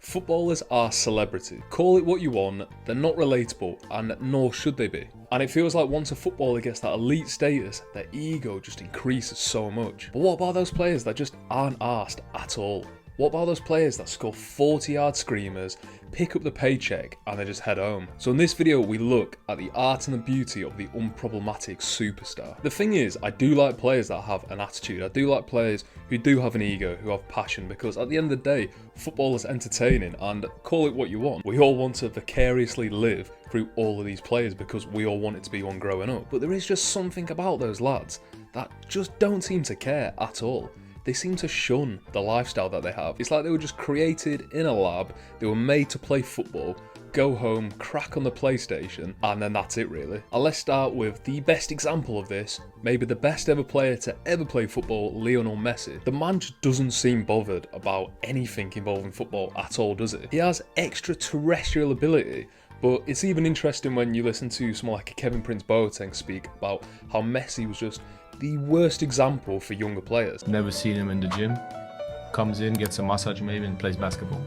Footballers are celebrities. Call it what you want, they're not relatable, and nor should they be. And it feels like once a footballer gets that elite status, their ego just increases so much. But what about those players that just aren't arsed at all? What about those players that score 40-yard screamers, pick up the paycheck, and they just head home? So in this video, we look at the art and the beauty of the unproblematic superstar. The thing is, I do like players that have an attitude. I do like players who do have an ego, who have passion, because at the end of the day, football is entertaining, and call it what you want. We all want to vicariously live through all of these players because we all want it to be one growing up. But there is just something about those lads that just don't seem to care at all. They seem to shun the lifestyle that they have. It's like they were just created in a lab, they were made to play football, go home, crack on the PlayStation, and then that's it really. And let's start with the best example of this, maybe the best ever player to ever play football, Lionel Messi. The man just doesn't seem bothered about anything involving football at all, does he? He has extraterrestrial ability. But it's even interesting when you listen to someone like Kevin Prince Boateng speak about how Messi was just the worst example for younger players. Never seen him in the gym. Comes in, gets a massage maybe, and plays basketball.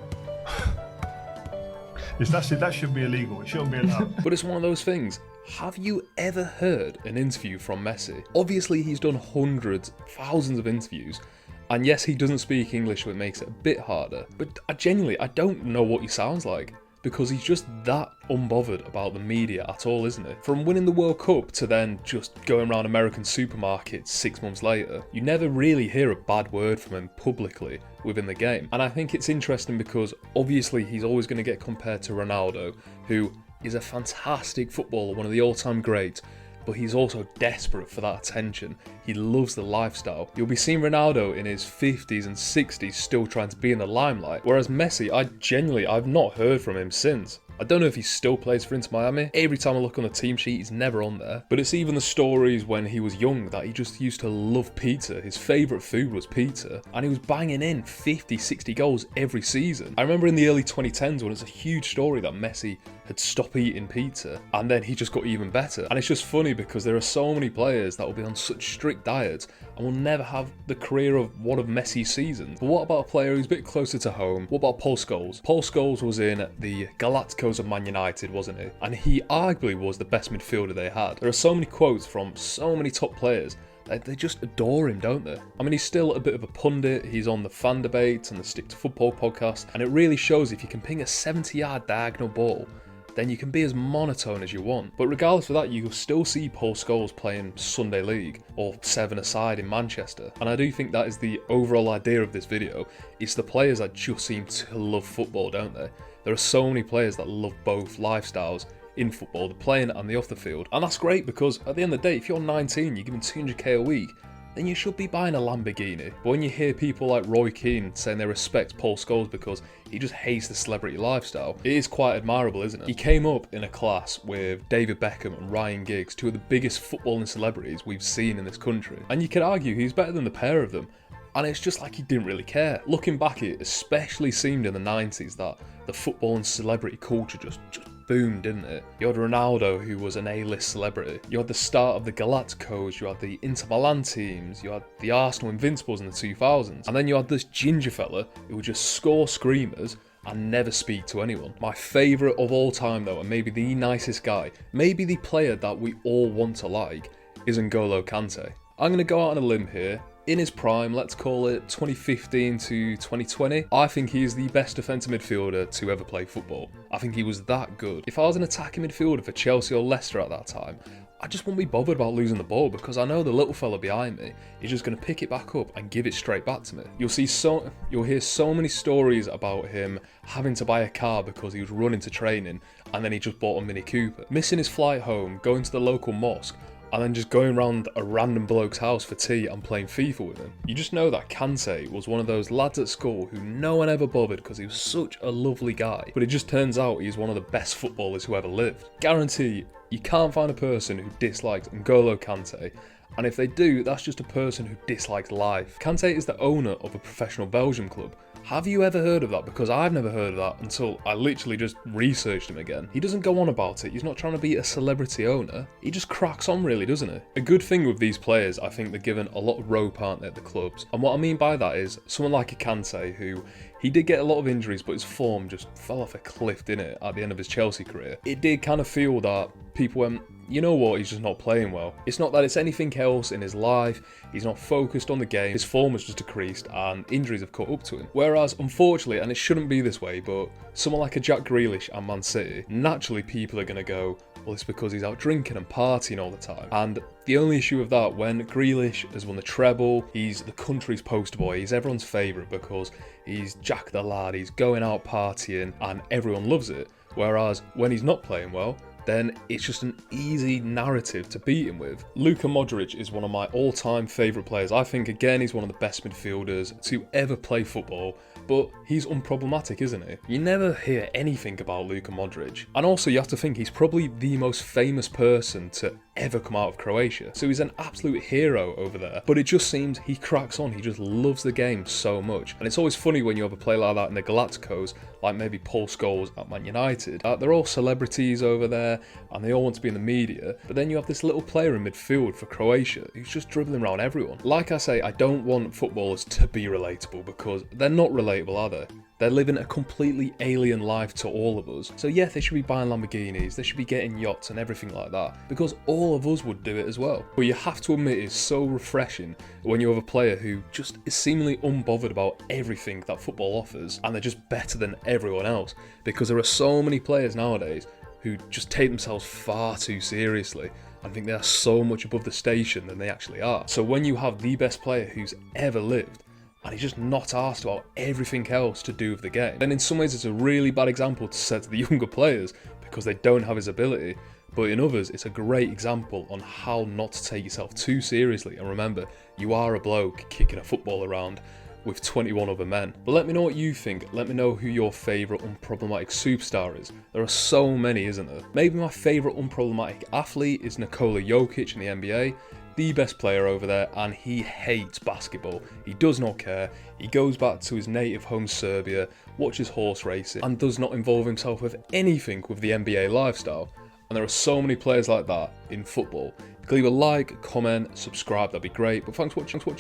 That should be illegal. It shouldn't be allowed. But it's one of those things. Have you ever heard an interview from Messi? Obviously, he's done hundreds, thousands of interviews. And yes, he doesn't speak English, so it makes it a bit harder. But I don't know what he sounds like. Because he's just that unbothered about the media at all, isn't it? From winning the World Cup to then just going around American supermarkets 6 months later, you never really hear a bad word from him publicly within the game. And I think it's interesting because obviously he's always going to get compared to Ronaldo, who is a fantastic footballer, one of the all-time greats, but he's also desperate for that attention. He loves the lifestyle. You'll be seeing Ronaldo in his 50s and 60s still trying to be in the limelight, whereas Messi, I've not heard from him since. I don't know if he still plays for Inter Miami. Every time I look on the team sheet, he's never on there. But it's even the stories when he was young that he just used to love pizza. His favourite food was pizza. And he was banging in 50, 60 goals every season. I remember in the early 2010s when it's a huge story that Messi had stopped eating pizza. And then he just got even better. And it's just funny because there are so many players that will be on such strict diets and will never have the career of one of Messi's seasons. But what about a player who's a bit closer to home? What about Paul Scholes? Paul Scholes was in the Galacticos of Man United, wasn't he? And he arguably was the best midfielder they had. There are so many quotes from so many top players. They just adore him, don't they? I mean, he's still a bit of a pundit. He's on the Fan Debate and the Stick to Football podcast. And it really shows if you can ping a 70-yard diagonal ball, then you can be as monotone as you want. But regardless of that, you'll still see Paul Scholes playing Sunday League or 7-a-side in Manchester. And I do think that is the overall idea of this video. It's the players that just seem to love football, don't they? There are so many players that love both lifestyles in football, the playing and the off the field. And that's great because at the end of the day, if you're 19, you're giving 200k a week, then you should be buying a Lamborghini. But when you hear people like Roy Keane saying they respect Paul Scholes because he just hates the celebrity lifestyle, it is quite admirable, isn't it? He came up in a class with David Beckham and Ryan Giggs, two of the biggest footballing celebrities we've seen in this country. And you could argue he's better than the pair of them. And it's just like he didn't really care. Looking back, it especially seemed in the 90s that the football and celebrity culture just boomed, didn't it? You had Ronaldo, who was an A-list celebrity. You had the start of the Galacticos, you had the Inter Milan teams, you had the Arsenal Invincibles in the 2000s. And then you had this ginger fella who would just score screamers and never speak to anyone. My favourite of all time though, and maybe the nicest guy, maybe the player that we all want to like, is N'Golo Kante. I'm going to go out on a limb here. In his prime, let's call it 2015 to 2020, I think he is the best defensive midfielder to ever play football. I think he was that good. If I was an attacking midfielder for Chelsea or Leicester at that time, I just wouldn't be bothered about losing the ball because I know the little fella behind me is just going to pick it back up and give it straight back to me. You'll hear so many stories about him having to buy a car because he was running to training and then he just bought a Mini Cooper, missing his flight home, going to the local mosque, and then just going around a random bloke's house for tea and playing FIFA with him. You just know that Kante was one of those lads at school who no one ever bothered because he was such a lovely guy. But it just turns out he's one of the best footballers who ever lived. Guarantee you can't find a person who dislikes N'Golo Kante, and if they do, that's just a person who dislikes life. Kante is the owner of a professional Belgian club, Have you ever heard of that? Because I've never heard of that until I literally just researched him again. He doesn't go on about it. He's not trying to be a celebrity owner. He just cracks on really, doesn't he? A good thing with these players, I think they're given a lot of rope, aren't they, at the clubs? And what I mean by that is someone like a Kante, who he did get a lot of injuries, but his form just fell off a cliff, didn't it, at the end of his Chelsea career. It did kind of feel that people went, you know what, he's just not playing well. It's not that it's anything else in his life, he's not focused on the game, his form has just decreased and injuries have caught up to him. Whereas, unfortunately, and it shouldn't be this way, but someone like a Jack Grealish and Man City, naturally people are going to go, well, it's because he's out drinking and partying all the time. And the only issue with that, when Grealish has won the treble, he's the country's poster boy, he's everyone's favourite because he's Jack the lad, he's going out partying and everyone loves it. Whereas, when he's not playing well, then it's just an easy narrative to beat him with. Luka Modric is one of my all-time favourite players. I think, again, he's one of the best midfielders to ever play football, but he's unproblematic, isn't he? You never hear anything about Luka Modric. And also, you have to think he's probably the most famous person to ever come out of Croatia. So he's an absolute hero over there. But it just seems he cracks on. He just loves the game so much. And it's always funny when you have a player like that in the Galacticos, like maybe Paul Scholes at Man United. They're all celebrities over there and they all want to be in the media. But then you have this little player in midfield for Croatia who's just dribbling around everyone. Like I say, I don't want footballers to be relatable because they're not relatable, are they? They're living a completely alien life to all of us. So yeah, they should be buying Lamborghinis, they should be getting yachts and everything like that, because all of us would do it as well. But you have to admit it's so refreshing when you have a player who just is seemingly unbothered about everything that football offers, and they're just better than everyone else, because there are so many players nowadays who just take themselves far too seriously and think they are so much above the station than they actually are. So when you have the best player who's ever lived, and he's just not asked about everything else to do with the game, then in some ways it's a really bad example to set to the younger players because they don't have his ability. But in others, it's a great example on how not to take yourself too seriously. And remember, you are a bloke kicking a football around with 21 other men. But let me know what you think. Let me know who your favourite unproblematic superstar is. There are so many, isn't there? Maybe my favourite unproblematic athlete is Nikola Jokic in the NBA. The best player over there, and he hates basketball. He does not care. He goes back to his native home Serbia, watches horse racing, and does not involve himself with anything with the NBA lifestyle. And there are so mmany players like that in football. If you could leave a like, comment, subscribe, that'd be great. But thanks for watching.